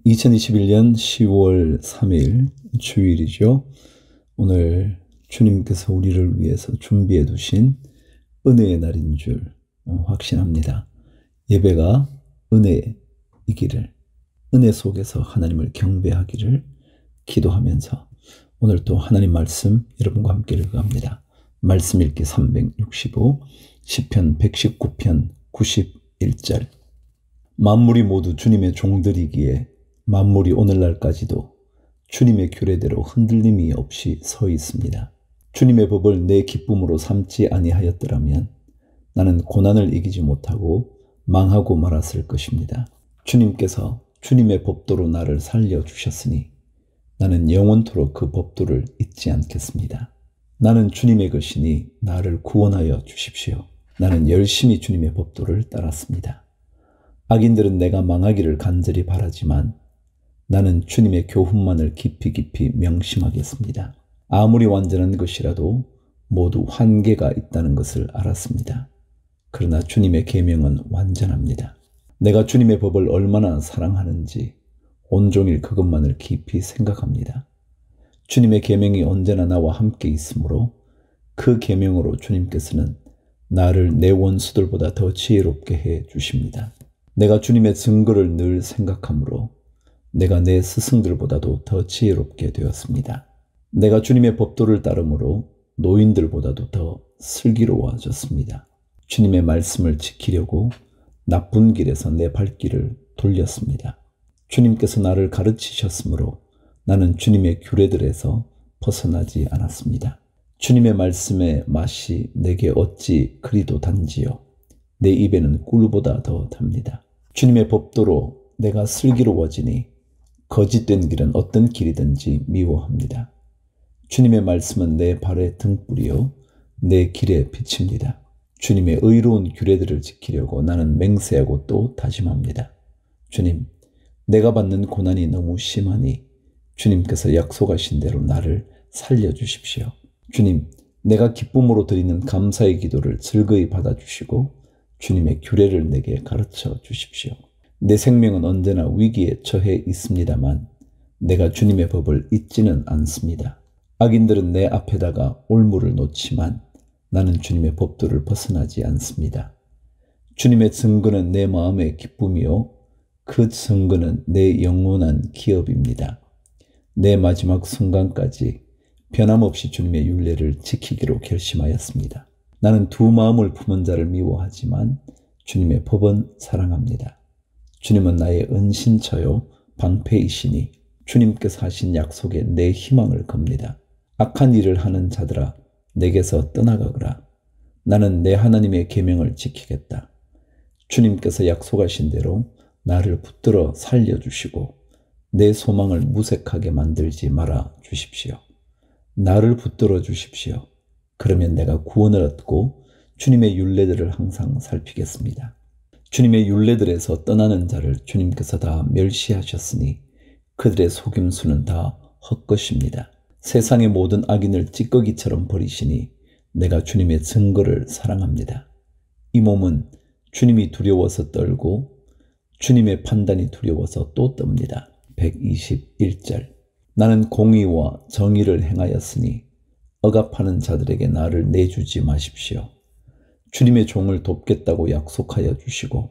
2021년 10월 3일 주일이죠. 오늘 주님께서 우리를 위해서 준비해 두신 은혜의 날인 줄 확신합니다. 예배가 은혜이기를, 은혜 속에서 하나님을 경배하기를 기도하면서 오늘 또 하나님 말씀 여러분과 함께 읽어갑니다. 말씀 읽기 365, 시편 119편 91절. 만물이 모두 주님의 종들이기에 만물이 오늘날까지도 주님의 규례대로 흔들림이 없이 서 있습니다. 주님의 법을 내 기쁨으로 삼지 아니하였더라면 나는 고난을 이기지 못하고 망하고 말았을 것입니다. 주님께서 주님의 법도로 나를 살려주셨으니 나는 영원토록 그 법도를 잊지 않겠습니다. 나는 주님의 것이니 나를 구원하여 주십시오. 나는 열심히 주님의 법도를 따랐습니다. 악인들은 내가 망하기를 간절히 바라지만 나는 주님의 교훈만을 깊이 명심하겠습니다. 아무리 완전한 것이라도 모두 한계가 있다는 것을 알았습니다. 그러나 주님의 계명은 완전합니다. 내가 주님의 법을 얼마나 사랑하는지 온종일 그것만을 깊이 생각합니다. 주님의 계명이 언제나 나와 함께 있으므로 그 계명으로 주님께서는 나를 내 원수들보다 더 지혜롭게 해 주십니다. 내가 주님의 증거를 늘 생각하므로 내가 내 스승들보다도 더 지혜롭게 되었습니다. 내가 주님의 법도를 따르므로 노인들보다도 더 슬기로워졌습니다. 주님의 말씀을 지키려고 나쁜 길에서 내 발길을 돌렸습니다. 주님께서 나를 가르치셨으므로 나는 주님의 규례들에서 벗어나지 않았습니다. 주님의 말씀의 맛이 내게 어찌 그리도 단지요. 내 입에는 꿀보다 더 답니다. 주님의 법도로 내가 슬기로워지니 거짓된 길은 어떤 길이든지 미워합니다. 주님의 말씀은 내 발의 등불이요 내 길의 빛입니다. 주님의 의로운 규례들을 지키려고 나는 맹세하고 또 다짐합니다. 주님, 내가 받는 고난이 너무 심하니 주님께서 약속하신 대로 나를 살려주십시오. 주님, 내가 기쁨으로 드리는 감사의 기도를 즐거이 받아주시고 주님의 규례를 내게 가르쳐 주십시오. 내 생명은 언제나 위기에 처해 있습니다만 내가 주님의 법을 잊지는 않습니다. 악인들은 내 앞에다가 올무를 놓지만 나는 주님의 법도를 벗어나지 않습니다. 주님의 증거는 내 마음의 기쁨이요 그 증거는 내 영원한 기업입니다. 내 마지막 순간까지 변함없이 주님의 율례를 지키기로 결심하였습니다. 나는 두 마음을 품은 자를 미워하지만 주님의 법은 사랑합니다. 주님은 나의 은신처요 방패이시니 주님께서 하신 약속에 내 희망을 겁니다. 악한 일을 하는 자들아 내게서 떠나가거라. 나는 내 하나님의 계명을 지키겠다. 주님께서 약속하신 대로 나를 붙들어 살려주시고 내 소망을 무색하게 만들지 말아 주십시오. 나를 붙들어 주십시오. 그러면 내가 구원을 얻고 주님의 율례들을 항상 살피겠습니다. 주님의 율례들에서 떠나는 자를 주님께서 다 멸시하셨으니 그들의 속임수는 다 헛것입니다. 세상의 모든 악인을 찌꺼기처럼 버리시니 내가 주님의 증거를 사랑합니다. 이 몸은 주님이 두려워서 떨고 주님의 판단이 두려워서 또 떱니다. 121절. 나는 공의와 정의를 행하였으니 억압하는 자들에게 나를 내주지 마십시오. 주님의 종을 돕겠다고 약속하여 주시고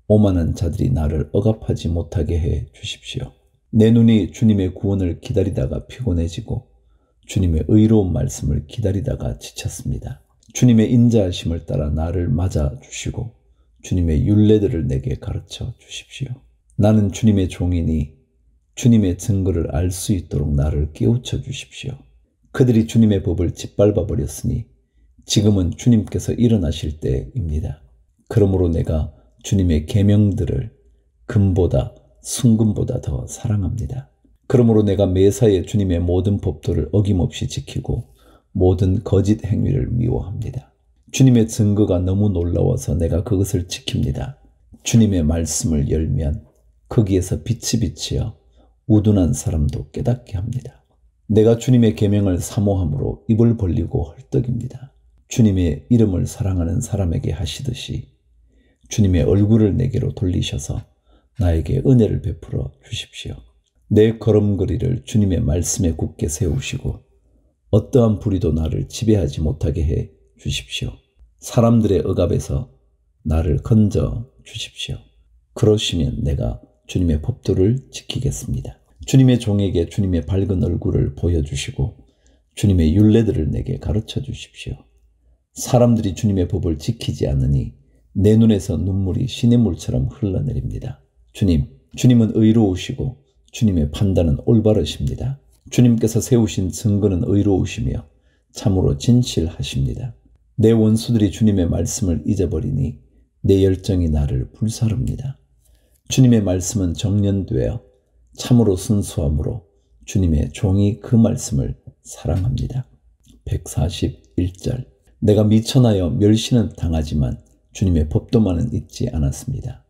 오만한 자들이 나를 억압하지 못하게 해 주십시오. 내 눈이 주님의 구원을 기다리다가 피곤해지고 주님의 의로운 말씀을 기다리다가 지쳤습니다. 주님의 인자하심을 따라 나를 맞아 주시고 주님의 율례들을 내게 가르쳐 주십시오. 나는 주님의 종이니 주님의 증거를 알 수 있도록 나를 깨우쳐 주십시오. 그들이 주님의 법을 짓밟아 버렸으니 지금은 주님께서 일어나실 때입니다. 그러므로 내가 주님의 계명들을 금보다 순금보다 더 사랑합니다. 그러므로 내가 매사에 주님의 모든 법도를 어김없이 지키고 모든 거짓 행위를 미워합니다. 주님의 증거가 너무 놀라워서 내가 그것을 지킵니다. 주님의 말씀을 열면 거기에서 빛이 비치어 우둔한 사람도 깨닫게 합니다. 내가 주님의 계명을 사모함으로 입을 벌리고 헐떡입니다. 주님의 이름을 사랑하는 사람에게 하시듯이 주님의 얼굴을 내게로 돌리셔서 나에게 은혜를 베풀어 주십시오. 내 걸음걸이를 주님의 말씀에 굳게 세우시고 어떠한 불의도 나를 지배하지 못하게 해 주십시오. 사람들의 억압에서 나를 건져 주십시오. 그러시면 내가 주님의 법도를 지키겠습니다. 주님의 종에게 주님의 밝은 얼굴을 보여주시고 주님의 율례들을 내게 가르쳐 주십시오. 사람들이 주님의 법을 지키지 않으니 내 눈에서 눈물이 시냇물처럼 흘러내립니다. 주님은 의로우시고 주님의 판단은 올바르십니다. 주님께서 세우신 증거는 의로우시며 참으로 진실하십니다. 내 원수들이 주님의 말씀을 잊어버리니 내 열정이 나를 불사릅니다. 주님의 말씀은 정련되어 참으로 순수함으로 주님의 종이 그 말씀을 사랑합니다. 141절. 내가 미천하여 멸시는 당하지만 주님의 법도만은 잊지 않았습니다.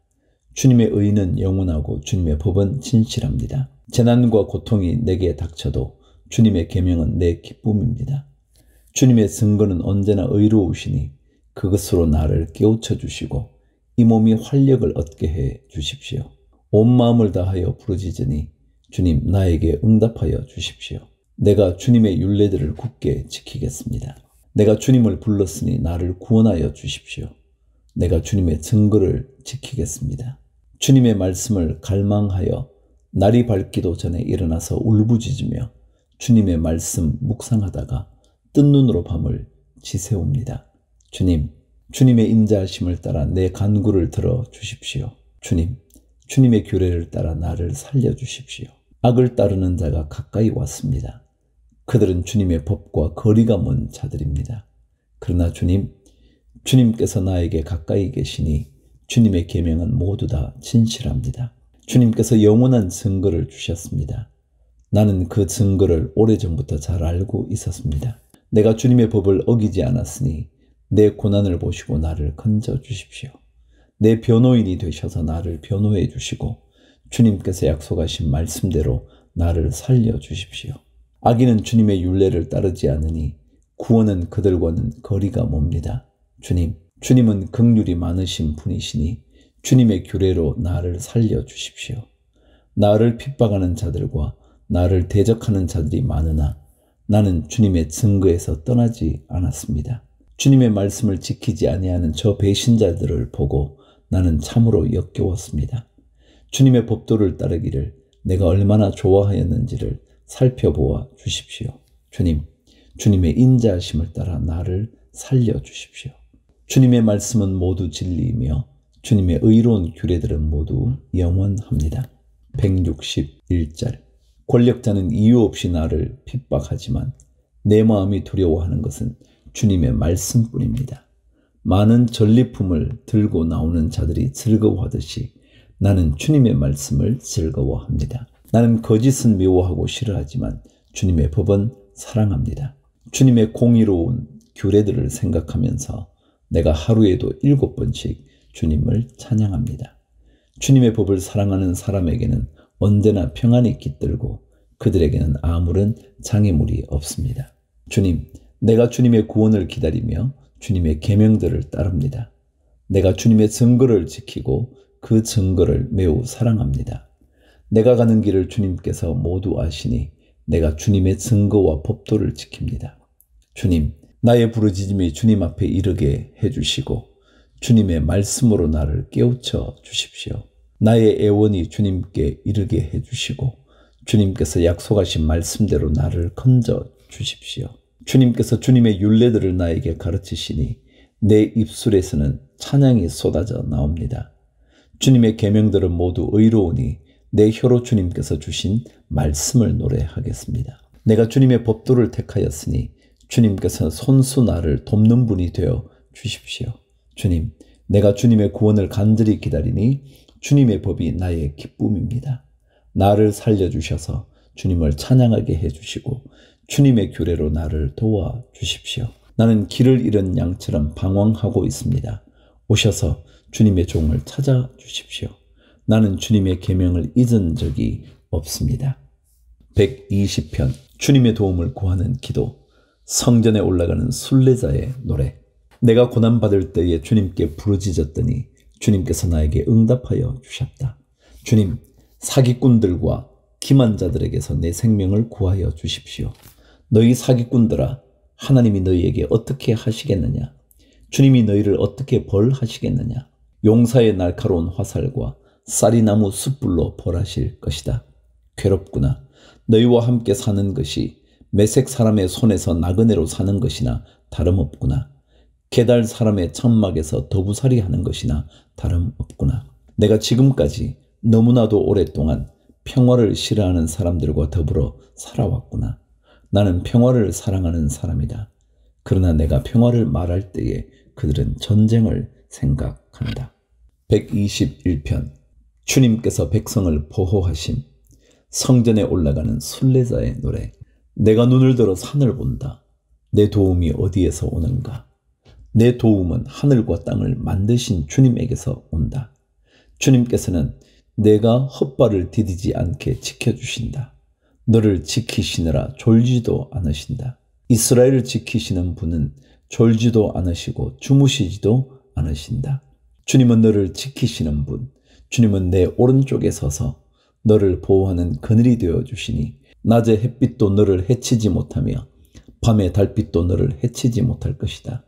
주님의 의는 영원하고 주님의 법은 진실합니다. 재난과 고통이 내게 닥쳐도 주님의 계명은 내 기쁨입니다. 주님의 증거는 언제나 의로우시니 그것으로 나를 깨우쳐 주시고 이 몸이 활력을 얻게 해 주십시오. 온 마음을 다하여 부르짖으니 주님 나에게 응답하여 주십시오. 내가 주님의 율례들을 굳게 지키겠습니다. 내가 주님을 불렀으니 나를 구원하여 주십시오. 내가 주님의 증거를 지키겠습니다. 주님의 말씀을 갈망하여 날이 밝기도 전에 일어나서 울부짖으며 주님의 말씀 묵상하다가 뜬 눈으로 밤을 지새웁니다. 주님의 인자하심을 따라 내 간구를 들어 주십시오. 주님의 규례를 따라 나를 살려주십시오. 악을 따르는 자가 가까이 왔습니다. 그들은 주님의 법과 거리가 먼 자들입니다. 그러나 주님께서 나에게 가까이 계시니 주님의 계명은 모두 다 진실합니다. 주님께서 영원한 증거를 주셨습니다. 나는 그 증거를 오래전부터 잘 알고 있었습니다. 내가 주님의 법을 어기지 않았으니 내 고난을 보시고 나를 건져 주십시오. 내 변호인이 되셔서 나를 변호해 주시고 주님께서 약속하신 말씀대로 나를 살려 주십시오. 악인은 주님의 율례를 따르지 않으니 구원은 그들과는 거리가 멉니다. 주님은 긍휼이 많으신 분이시니 주님의 규례로 나를 살려 주십시오. 나를 핍박하는 자들과 나를 대적하는 자들이 많으나 나는 주님의 증거에서 떠나지 않았습니다. 주님의 말씀을 지키지 아니하는 저 배신자들을 보고 나는 참으로 역겨웠습니다. 주님의 법도를 따르기를 내가 얼마나 좋아하였는지를 살펴보아 주십시오. 주님의 인자하심을 따라 나를 살려 주십시오. 주님의 말씀은 모두 진리이며 주님의 의로운 규례들은 모두 영원합니다. 161절. 권력자는 이유 없이 나를 핍박하지만 내 마음이 두려워하는 것은 주님의 말씀뿐입니다. 많은 전리품을 들고 나오는 자들이 즐거워하듯이 나는 주님의 말씀을 즐거워합니다. 나는 거짓은 미워하고 싫어하지만 주님의 법은 사랑합니다. 주님의 공의로운 규례들을 생각하면서 내가 하루에도 7번씩 주님을 찬양합니다. 주님의 법을 사랑하는 사람에게는 언제나 평안이 깃들고 그들에게는 아무런 장애물이 없습니다. 내가 주님의 구원을 기다리며 주님의 계명들을 따릅니다. 내가 주님의 증거를 지키고 그 증거를 매우 사랑합니다. 내가 가는 길을 주님께서 모두 아시니 내가 주님의 증거와 법도를 지킵니다. 나의 부르짖음이 주님 앞에 이르게 해주시고 주님의 말씀으로 나를 깨우쳐 주십시오. 나의 애원이 주님께 이르게 해주시고 주님께서 약속하신 말씀대로 나를 건져 주십시오. 주님께서 주님의 율례들을 나에게 가르치시니 내 입술에서는 찬양이 쏟아져 나옵니다. 주님의 계명들은 모두 의로우니 내 혀로 주님께서 주신 말씀을 노래하겠습니다. 내가 주님의 법도를 택하였으니 주님께서 손수 나를 돕는 분이 되어 주십시오. 내가 주님의 구원을 간절히 기다리니 주님의 법이 나의 기쁨입니다. 나를 살려주셔서 주님을 찬양하게 해주시고 주님의 규례로 나를 도와주십시오. 나는 길을 잃은 양처럼 방황하고 있습니다. 오셔서 주님의 종을 찾아주십시오. 나는 주님의 계명을 잊은 적이 없습니다. 120편. 주님의 도움을 구하는 기도. 성전에 올라가는 순례자의 노래. 내가 고난받을 때에 주님께 부르짖었더니 주님께서 나에게 응답하여 주셨다. 주님, 사기꾼들과 기만자들에게서 내 생명을 구하여 주십시오. 너희 사기꾼들아, 하나님이 너희에게 어떻게 하시겠느냐? 주님이 너희를 어떻게 벌하시겠느냐? 용사의 날카로운 화살과 쌀이나무 숯불로 벌하실 것이다. 괴롭구나. 너희와 함께 사는 것이 메색 사람의 손에서 나그네로 사는 것이나 다름없구나. 게달 사람의 천막에서 더부살이 하는 것이나 다름없구나. 내가 지금까지 너무나도 오랫동안 평화를 싫어하는 사람들과 더불어 살아왔구나. 나는 평화를 사랑하는 사람이다. 그러나 내가 평화를 말할 때에 그들은 전쟁을 생각한다. 121편. 주님께서 백성을 보호하심. 성전에 올라가는 순례자의 노래. 내가 눈을 들어 산을 본다. 내 도움이 어디에서 오는가? 내 도움은 하늘과 땅을 만드신 주님에게서 온다. 주님께서는 내가 헛발을 디디지 않게 지켜주신다. 너를 지키시느라 졸지도 않으신다. 이스라엘을 지키시는 분은 졸지도 않으시고 주무시지도 않으신다. 주님은 너를 지키시는 분, 주님은 내 오른쪽에 서서 너를 보호하는 그늘이 되어 주시니 낮의 햇빛도 너를 해치지 못하며 밤의 달빛도 너를 해치지 못할 것이다.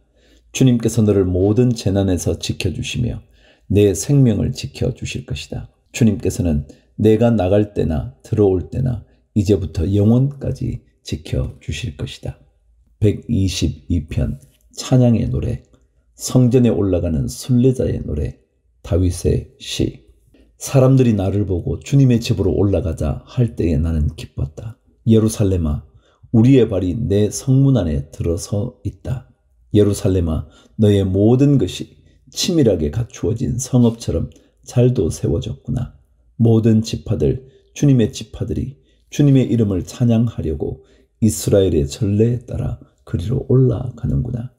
주님께서 너를 모든 재난에서 지켜주시며 내 생명을 지켜주실 것이다. 주님께서는 내가 나갈 때나 들어올 때나 이제부터 영원까지 지켜주실 것이다. 122편. 찬양의 노래. 성전에 올라가는 순례자의 노래. 다윗의 시. 사람들이 나를 보고 주님의 집으로 올라가자 할 때에 나는 기뻤다. 예루살렘아, 우리의 발이 내 성문 안에 들어서 있다. 예루살렘아, 너의 모든 것이 치밀하게 갖추어진 성읍처럼 잘도 세워졌구나. 모든 지파들, 주님의 지파들이 주님의 이름을 찬양하려고 이스라엘의 전례에 따라 그리로 올라가는구나.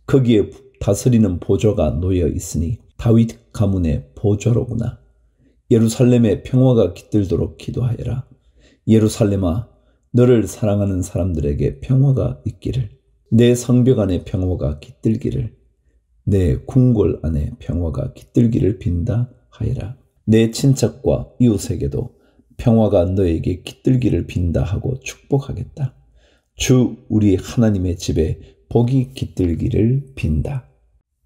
거기에 다스리는 보좌가 놓여 있으니 다윗 가문의 보좌로구나. 예루살렘의 평화가 깃들도록 기도하여라. 예루살렘아, 너를 사랑하는 사람들에게 평화가 있기를. 내 성벽 안에 평화가 깃들기를. 내 궁궐 안에 평화가 깃들기를 빈다 하여라. 내 친척과 이웃에게도 평화가 너에게 깃들기를 빈다 하고 축복하겠다. 주 우리 하나님의 집에 복이 깃들기를 빈다.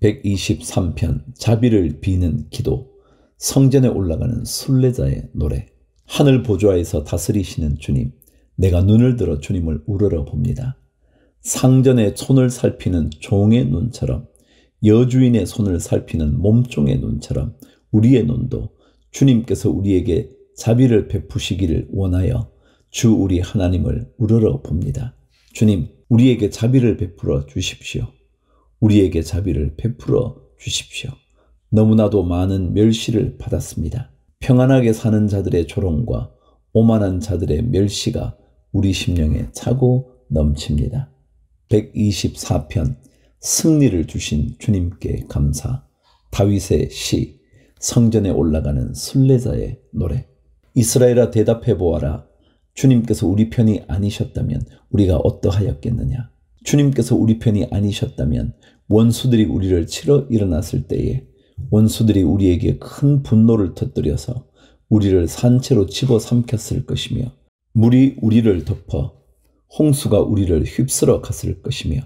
123편. 자비를 비는 기도. 성전에 올라가는 순례자의 노래. 하늘 보좌에서 다스리시는 주님, 내가 눈을 들어 주님을 우러러 봅니다. 상전의 손을 살피는 종의 눈처럼, 여주인의 손을 살피는 몸종의 눈처럼 우리의 눈도 주님께서 우리에게 자비를 베푸시기를 원하여 주 우리 하나님을 우러러 봅니다. 주님, 우리에게 자비를 베풀어 주십시오. 우리에게 자비를 베풀어 주십시오. 너무나도 많은 멸시를 받았습니다. 평안하게 사는 자들의 조롱과 오만한 자들의 멸시가 우리 심령에 차고 넘칩니다. 124편. 승리를 주신 주님께 감사. 다윗의 시. 성전에 올라가는 순례자의 노래. 이스라엘아, 대답해 보아라. 주님께서 우리 편이 아니셨다면 우리가 어떠하였겠느냐? 주님께서 우리 편이 아니셨다면 원수들이 우리를 치러 일어났을 때에 원수들이 우리에게 큰 분노를 터뜨려서 우리를 산채로 집어삼켰을 것이며 물이 우리를 덮어 홍수가 우리를 휩쓸어 갔을 것이며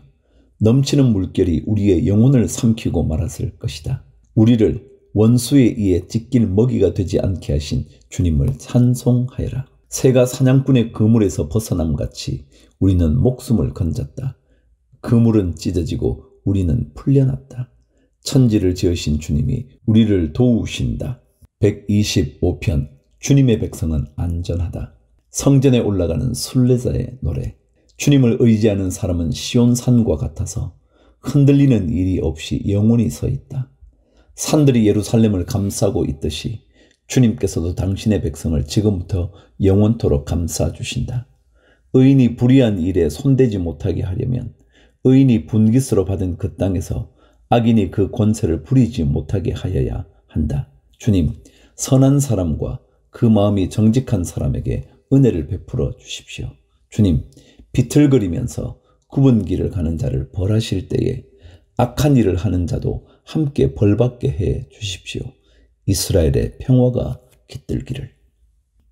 넘치는 물결이 우리의 영혼을 삼키고 말았을 것이다. 우리를 원수에 의해 찢길 먹이가 되지 않게 하신 주님을 찬송하여라. 새가 사냥꾼의 그물에서 벗어남같이 우리는 목숨을 건졌다. 그물은 찢어지고 우리는 풀려났다. 천지를 지으신 주님이 우리를 도우신다. 125편. 주님의 백성은 안전하다. 성전에 올라가는 순례자의 노래. 주님을 의지하는 사람은 시온산과 같아서 흔들리는 일이 없이 영원히 서 있다. 산들이 예루살렘을 감싸고 있듯이 주님께서도 당신의 백성을 지금부터 영원토록 감싸주신다. 의인이 불의한 일에 손대지 못하게 하려면 의인이 분깃으로 받은 그 땅에서 악인이 그 권세를 부리지 못하게 하여야 한다. 주님, 선한 사람과 그 마음이 정직한 사람에게 은혜를 베풀어 주십시오. 주님, 비틀거리면서 굽은 길을 가는 자를 벌하실 때에 악한 일을 하는 자도 함께 벌받게 해 주십시오. 이스라엘의 평화가 깃들기를.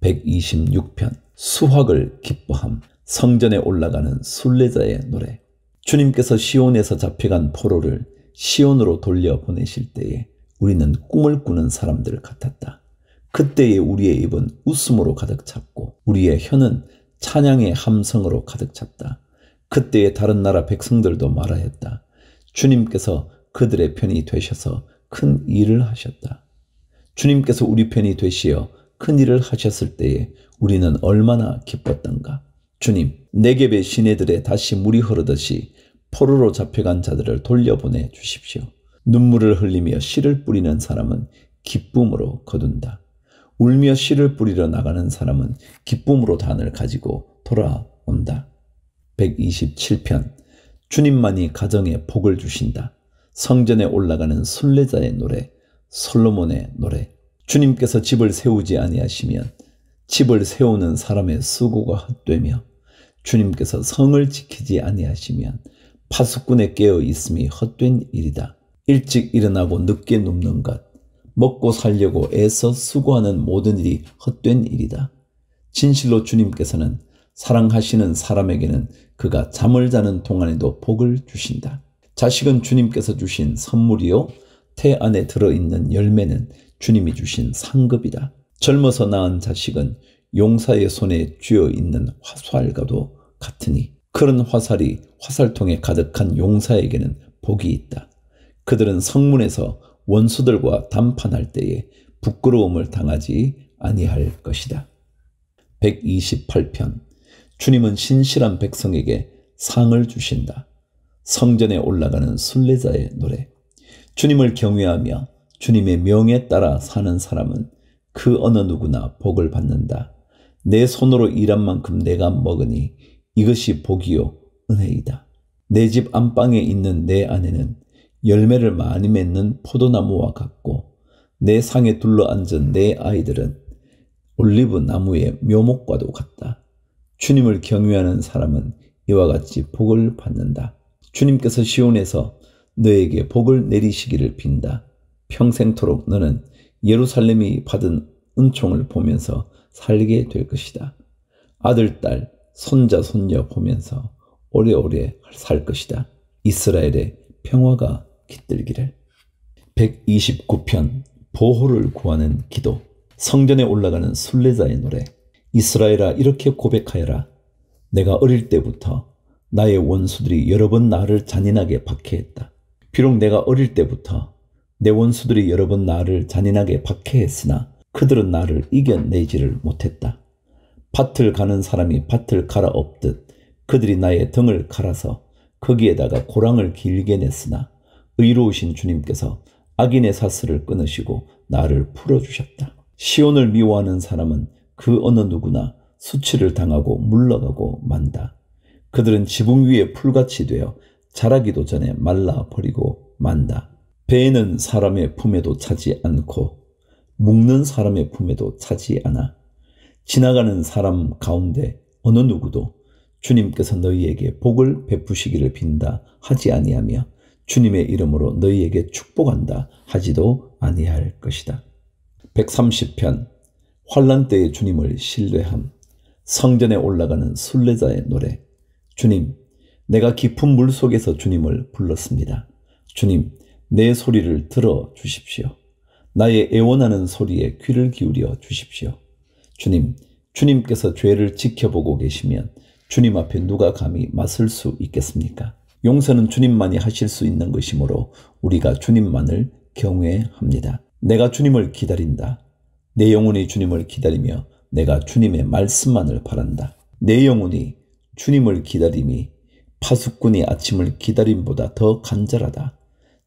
126편 수확을 기뻐함. 성전에 올라가는 순례자의 노래. 주님께서 시온에서 잡혀간 포로를 시온으로 돌려보내실 때에 우리는 꿈을 꾸는 사람들 같았다. 그때에 우리의 입은 웃음으로 가득 찼고 우리의 혀는 찬양의 함성으로 가득 찼다. 그때에 다른 나라 백성들도 말하였다. 주님께서 그들의 편이 되셔서 큰 일을 하셨다. 주님께서 우리 편이 되시어 큰 일을 하셨을 때에 우리는 얼마나 기뻤던가. 주님, 네겝의 시내들에 다시 물이 흐르듯이 포로로 잡혀간 자들을 돌려보내 주십시오. 눈물을 흘리며 씨를 뿌리는 사람은 기쁨으로 거둔다. 울며 씨를 뿌리러 나가는 사람은 기쁨으로 단을 가지고 돌아온다. 127편 주님만이 가정에 복을 주신다. 성전에 올라가는 순례자의 노래. 솔로몬의 노래. 주님께서 집을 세우지 아니하시면 집을 세우는 사람의 수고가 헛되며 주님께서 성을 지키지 아니하시면 파수꾼의 깨어 있음이 헛된 일이다. 일찍 일어나고 늦게 눕는 것, 먹고 살려고 애써 수고하는 모든 일이 헛된 일이다. 진실로 주님께서는 사랑하시는 사람에게는 그가 잠을 자는 동안에도 복을 주신다. 자식은 주님께서 주신 선물이요, 태 안에 들어있는 열매는 주님이 주신 상급이다. 젊어서 낳은 자식은 용사의 손에 쥐어있는 화살과도 같으니 그런 화살이 화살통에 가득한 용사에게는 복이 있다. 그들은 성문에서 원수들과 담판할 때에 부끄러움을 당하지 아니할 것이다. 128편 주님은 신실한 백성에게 상을 주신다. 성전에 올라가는 순례자의 노래. 주님을 경외하며 주님의 명에 따라 사는 사람은 그 어느 누구나 복을 받는다. 내 손으로 일한 만큼 내가 먹으니 이것이 복이요 은혜이다. 내 집 안방에 있는 내 아내는 열매를 많이 맺는 포도나무와 같고 내 상에 둘러앉은 내 아이들은 올리브 나무의 묘목과도 같다. 주님을 경외하는 사람은 이와 같이 복을 받는다. 주님께서 시온에서 너에게 복을 내리시기를 빈다. 평생토록 너는 예루살렘이 받은 은총을 보면서 살게 될 것이다. 아들, 딸, 손자, 손녀 보면서 오래오래 살 것이다. 이스라엘의 평화가 깃들기를. 129편 보호를 구하는 기도. 성전에 올라가는 순례자의 노래. 이스라엘아, 이렇게 고백하여라. 내가 어릴 때부터 나의 원수들이 여러 번 나를 잔인하게 박해했다. 비록 내가 어릴 때부터 내 원수들이 여러 번 나를 잔인하게 박해했으나 그들은 나를 이겨내지를 못했다. 밭을 가는 사람이 밭을 갈아엎듯 그들이 나의 등을 갈아서 거기에다가 고랑을 길게 냈으나 의로우신 주님께서 악인의 사슬을 끊으시고 나를 풀어주셨다. 시온을 미워하는 사람은 그 어느 누구나 수치를 당하고 물러가고 만다. 그들은 지붕 위에 풀같이 되어 자라기도 전에 말라버리고 만다. 배에는 사람의 품에도 차지 않고 묵는 사람의 품에도 차지 않아. 지나가는 사람 가운데 어느 누구도 주님께서 너희에게 복을 베푸시기를 빈다 하지 아니하며 주님의 이름으로 너희에게 축복한다 하지도 아니할 것이다. 130편 환난 때에 주님을 신뢰함. 성전에 올라가는 순례자의 노래. 주님, 내가 깊은 물 속에서 주님을 불렀습니다. 주님, 내 소리를 들어 주십시오. 나의 애원하는 소리에 귀를 기울여 주십시오. 주님, 주님께서 죄를 지켜보고 계시면 주님 앞에 누가 감히 맞설 수 있겠습니까? 용서는 주님만이 하실 수 있는 것이므로 우리가 주님만을 경외합니다. 내가 주님을 기다린다. 내 영혼이 주님을 기다리며 내가 주님의 말씀만을 바란다. 내 영혼이 주님을 기다림이 파수꾼이 아침을 기다림보다 더 간절하다.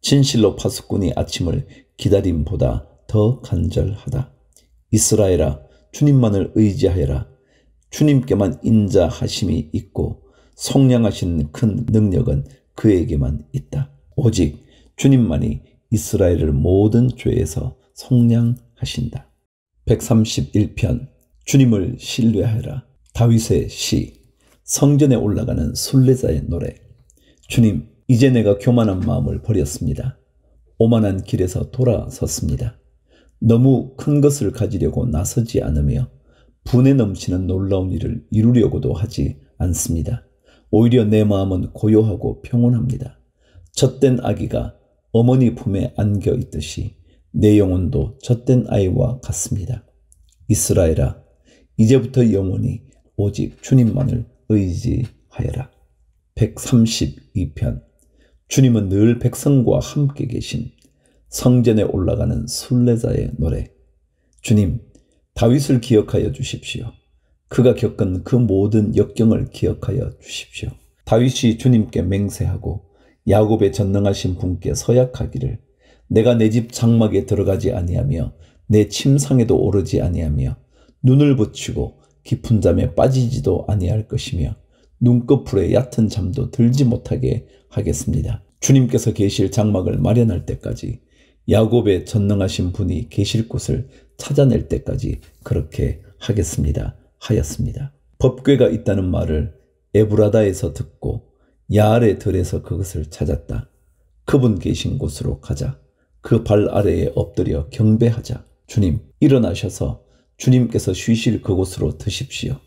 진실로 파수꾼이 아침을 기다림보다 더 간절하다. 이스라엘아, 주님만을 의지하여라. 주님께만 인자하심이 있고 속량하시는 큰 능력은 그에게만 있다. 오직 주님만이 이스라엘을 모든 죄에서 속량하신다. 131편 주님을 신뢰하여라. 다윗의 시. 성전에 올라가는 순례자의 노래. 주님, 이제 내가 교만한 마음을 버렸습니다. 오만한 길에서 돌아섰습니다. 너무 큰 것을 가지려고 나서지 않으며 분에 넘치는 놀라운 일을 이루려고도 하지 않습니다. 오히려 내 마음은 고요하고 평온합니다. 젖된 아기가 어머니 품에 안겨 있듯이 내 영혼도 젖된 아이와 같습니다. 이스라엘아, 이제부터 영원히 오직 주님만을 의지하여라. 132편. 주님은 늘 백성과 함께 계심. 성전에 올라가는 순례자의 노래. 주님, 다윗을 기억하여 주십시오. 그가 겪은 그 모든 역경을 기억하여 주십시오. 다윗이 주님께 맹세하고 야곱의 전능하신 분께 서약하기를 내가 내 집 장막에 들어가지 아니하며 내 침상에도 오르지 아니하며 눈을 붙이고 깊은 잠에 빠지지도 아니할 것이며 눈꺼풀에 얕은 잠도 들지 못하게 하겠습니다. 주님께서 계실 장막을 마련할 때까지, 야곱의 전능하신 분이 계실 곳을 찾아낼 때까지 그렇게 하였습니다. 법궤가 있다는 말을 에브라다에서 듣고 야알의 들에서 그것을 찾았다. 그분 계신 곳으로 가자. 그 발 아래에 엎드려 경배하자. 주님, 일어나셔서 주님께서 쉬실 그곳으로 드십시오.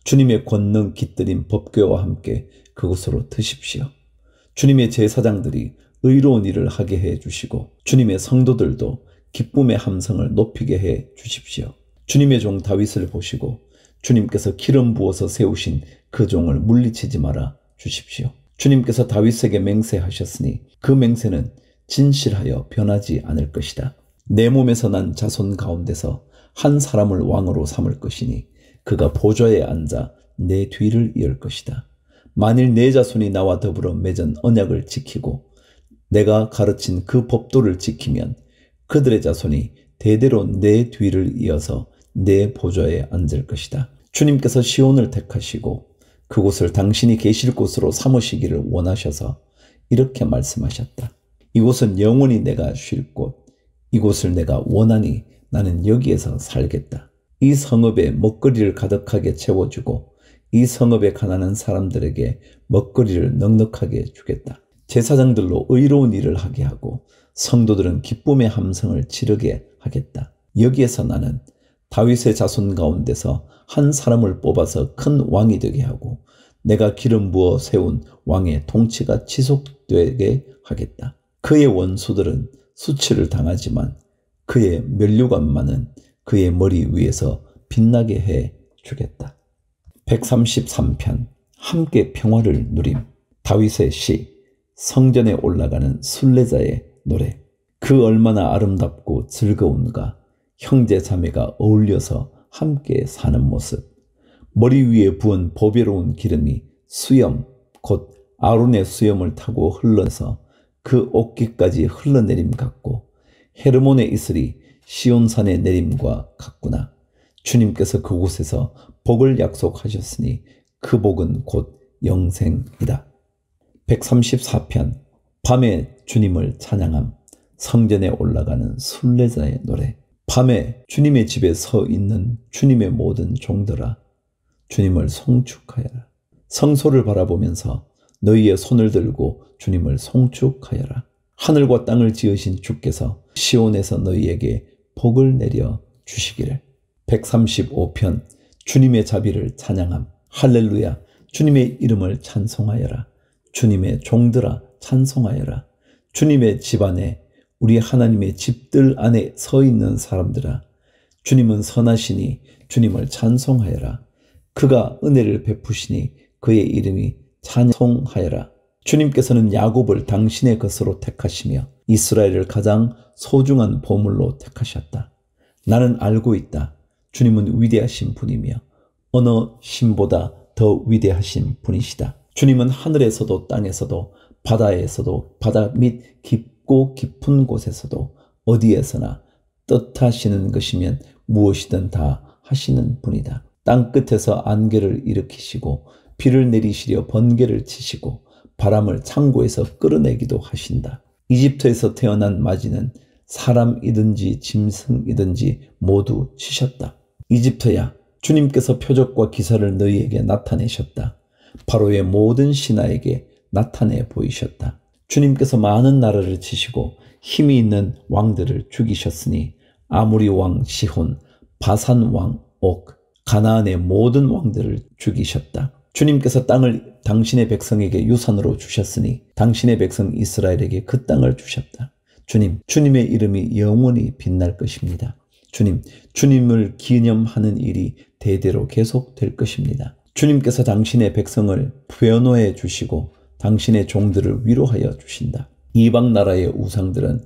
주님의 권능 깃들인 법궤와 함께 그곳으로 드십시오. 주님의 제사장들이 의로운 일을 하게 해 주시고 주님의 성도들도 기쁨의 함성을 높이게 해 주십시오. 주님의 종 다윗을 보시고 주님께서 기름 부어서 세우신 그 종을 물리치지 말아 주십시오. 주님께서 다윗에게 맹세하셨으니 그 맹세는 진실하여 변하지 않을 것이다. 내 몸에서 난 자손 가운데서 한 사람을 왕으로 삼을 것이니 그가 보좌에 앉아 내 뒤를 이을 것이다. 만일 내 자손이 나와 더불어 맺은 언약을 지키고 내가 가르친 그 법도를 지키면 그들의 자손이 대대로 내 뒤를 이어서 내 보좌에 앉을 것이다. 주님께서 시온을 택하시고 그곳을 당신이 계실 곳으로 삼으시기를 원하셔서 이렇게 말씀하셨다. 이곳은 영원히 내가 쉴 곳, 이곳을 내가 원하니 나는 여기에서 살겠다. 이 성읍에 먹거리를 가득하게 채워주고 이 성읍에 가난한 사람들에게 먹거리를 넉넉하게 주겠다. 제사장들로 의로운 일을 하게 하고 성도들은 기쁨의 함성을 지르게 하겠다. 여기에서 나는 다윗의 자손 가운데서 한 사람을 뽑아서 큰 왕이 되게 하고 내가 기름 부어 세운 왕의 통치가 지속되게 하겠다. 그의 원수들은 수치를 당하지만 그의 면류관만은 그의 머리 위에서 빛나게 해 주겠다. 133편. 함께 평화를 누림. 다윗의 시. 성전에 올라가는 순례자의 노래. 그 얼마나 아름답고 즐거운가. 형제 자매가 어울려서 함께 사는 모습. 머리 위에 부은 보배로운 기름이 수염, 곧 아론의 수염을 타고 흘러서 그 옷깃까지 흘러내림 같고 헤르몬의 이슬이 시온산의 내림과 같구나. 주님께서 그곳에서 복을 약속하셨으니 그 복은 곧 영생이다. 134편. 밤에 주님을 찬양함. 성전에 올라가는 순례자의 노래. 밤에 주님의 집에 서 있는 주님의 모든 종들아, 주님을 송축하여라. 성소를 바라보면서 너희의 손을 들고 주님을 송축하여라. 하늘과 땅을 지으신 주께서 시온에서 너희에게 복을 내려 주시기를. 135편. 주님의 자비를 찬양함. 할렐루야. 주님의 이름을 찬송하여라. 주님의 종들아 찬송하여라. 주님의 집 안에, 우리 하나님의 집들 안에 서 있는 사람들아, 주님은 선하시니 주님을 찬송하여라. 그가 은혜를 베푸시니 그의 이름이 찬송하여라. 주님께서는 야곱을 당신의 것으로 택하시며 이스라엘을 가장 소중한 보물로 택하셨다. 나는 알고 있다. 주님은 위대하신 분이며 어느 신보다 더 위대하신 분이시다. 주님은 하늘에서도 땅에서도 바다에서도 바다 및 깊고 깊은 곳에서도 어디에서나 뜻하시는 것이면 무엇이든 다 하시는 분이다. 땅 끝에서 안개를 일으키시고 비를 내리시려 번개를 치시고 바람을 창고에서 끌어내기도 하신다. 이집트에서 태어난 마지는 사람이든지 짐승이든지 모두 치셨다. 이집트야, 주님께서 표적과 기사를 너희에게 나타내셨다. 바로의 모든 신하에게 나타내 보이셨다. 주님께서 많은 나라를 치시고 힘이 있는 왕들을 죽이셨으니 아모리 왕 시혼, 바산 왕 옥, 가나안의 모든 왕들을 죽이셨다. 주님께서 땅을 당신의 백성에게 유산으로 주셨으니 당신의 백성 이스라엘에게 그 땅을 주셨다. 주님의 이름이 영원히 빛날 것입니다. 주님을 기념하는 일이 대대로 계속될 것입니다. 주님께서 당신의 백성을 변호해 주시고 당신의 종들을 위로하여 주신다. 이방 나라의 우상들은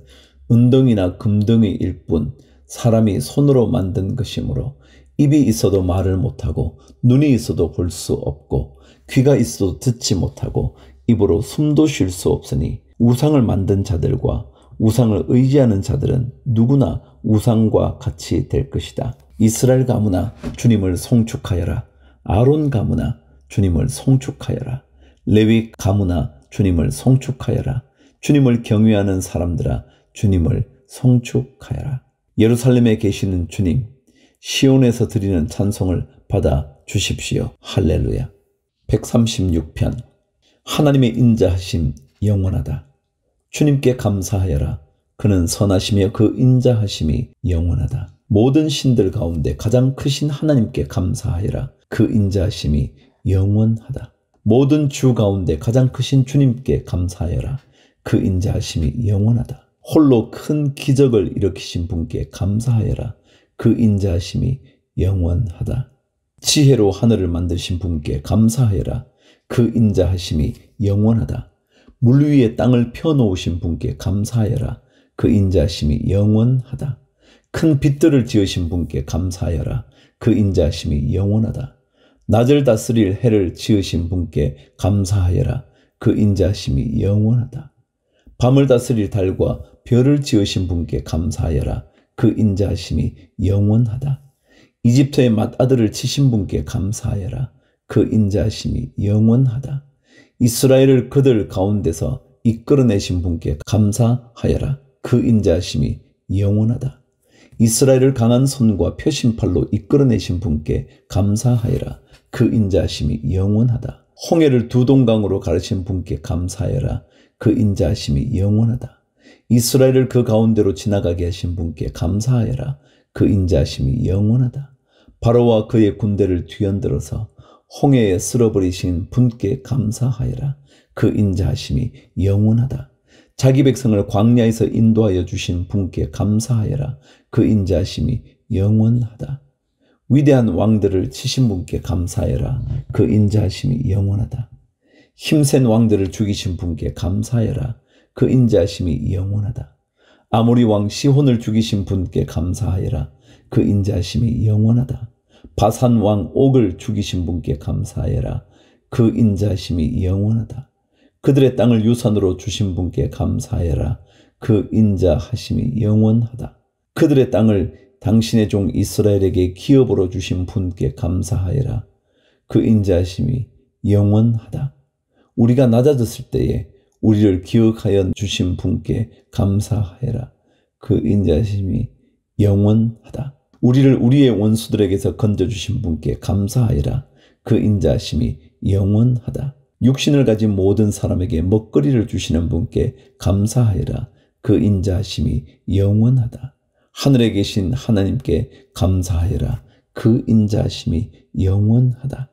은덩이나 금덩이일 뿐 사람이 손으로 만든 것이므로 입이 있어도 말을 못하고 눈이 있어도 볼 수 없고 귀가 있어도 듣지 못하고 입으로 숨도 쉴 수 없으니 우상을 만든 자들과 우상을 의지하는 자들은 누구나 우상과 같이 될 것이다. 이스라엘 가문아 주님을 송축하여라. 아론 가문아 주님을 송축하여라. 레위 가문아 주님을 송축하여라. 주님을 경외하는 사람들아 주님을 송축하여라. 예루살렘에 계시는 주님, 시온에서 드리는 찬송을 받아 주십시오. 할렐루야. 136편. 하나님의 인자하심 영원하다. 주님께 감사하여라. 그는 선하시며 그 인자하심이 영원하다. 모든 신들 가운데 가장 크신 하나님께 감사하여라. 그 인자하심이 영원하다. 모든 주 가운데 가장 크신 주님께 감사하여라. 그 인자하심이 영원하다. 홀로 큰 기적을 일으키신 분께 감사하여라. 그 인자하심이 영원하다. 지혜로 하늘을 만드신 분께 감사하여라. 그 인자하심이 영원하다. 물 위에 땅을 펴놓으신 분께 감사하여라. 그 인자하심이 영원하다. 큰 빛들을 지으신 분께 감사하여라. 그 인자하심이 영원하다. 낮을 다스릴 해를 지으신 분께 감사하여라. 그 인자하심이 영원하다. 밤을 다스릴 달과 별을 지으신 분께 감사하여라. 그 인자하심이 영원하다. 이집트의 맏아들을 치신 분께 감사하여라. 그 인자하심이 영원하다. 이스라엘을 그들 가운데서 이끌어내신 분께 감사하여라. 그 인자하심이 영원하다. 이스라엘을 강한 손과 표심팔로 이끌어내신 분께 감사하여라. 그 인자하심이 영원하다. 홍해를 두 동강으로 가르친 분께 감사하여라. 그 인자하심이 영원하다. 이스라엘을 그 가운데로 지나가게 하신 분께 감사하여라. 그 인자하심이 영원하다. 바로와 그의 군대를 뒤흔들어서 홍해에 쓸어버리신 분께 감사하여라. 그 인자하심이 영원하다. 자기 백성을 광야에서 인도하여 주신 분께 감사하여라. 그 인자하심이 영원하다. 위대한 왕들을 치신 분께 감사하여라. 그 인자하심이 영원하다. 힘센 왕들을 죽이신 분께 감사하여라. 그 인자하심이 영원하다. 아모리 왕 시혼을 죽이신 분께 감사하여라. 그 인자하심이 영원하다. 바산 왕 옥을 죽이신 분께 감사하여라. 그 인자하심이 영원하다. 그들의 땅을 유산으로 주신 분께 감사하여라. 그 인자하심이 영원하다. 그들의 땅을 당신의 종 이스라엘에게 기업으로 주신 분께 감사하여라. 그 인자하심이 영원하다. 우리가 낮아졌을 때에 우리를 기억하여 주신 분께 감사하여라. 그 인자하심이 영원하다. 우리를 우리의 원수들에게서 건져주신 분께 감사하여라. 그 인자하심이 영원하다. 육신을 가진 모든 사람에게 먹거리를 주시는 분께 감사하여라. 그 인자하심이 영원하다. 하늘에 계신 하나님께 감사하여라. 그 인자하심이 영원하다.